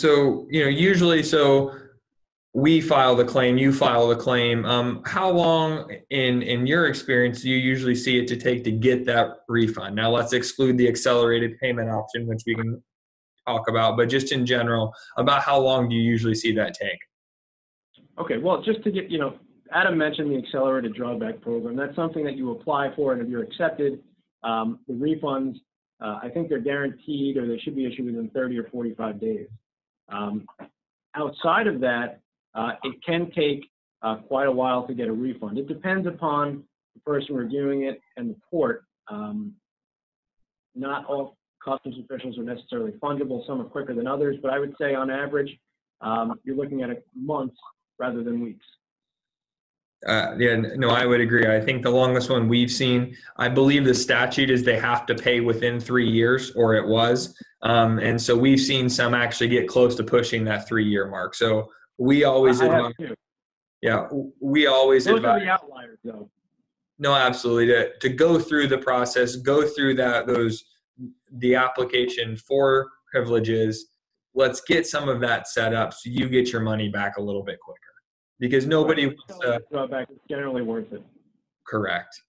So, usually, so we file the claim, you file the claim. How long in your experience do you usually see it to take to get that refund? Now let's exclude the accelerated payment option, which we can talk about, but just in general, about how long do you usually see that take? Okay, well, just to get, Adam mentioned the accelerated drawback program. That's something that you apply for, and if you're accepted, the refunds, I think they're guaranteed, or they should be issued within 30 or 45 days. Outside of that, it can take quite a while to get a refund. It depends upon the person reviewing it and the court. Not all customs officials are necessarily fungible. Some are quicker than others, but I would say on average, you're looking at months rather than weeks. Yeah, no, I would agree. I think the longest one we've seen, I believe the statute is they have to pay within 3 years, or it was. And so we've seen some actually get close to pushing that 3-year mark. So we always advise. Yeah, we always Those advise. are the outliers, though. No, absolutely. To go through the process, go through the application for privileges. Let's get some of that set up so you get your money back a little bit quicker. Because nobody wants to. Drawback is generally worth it. Correct.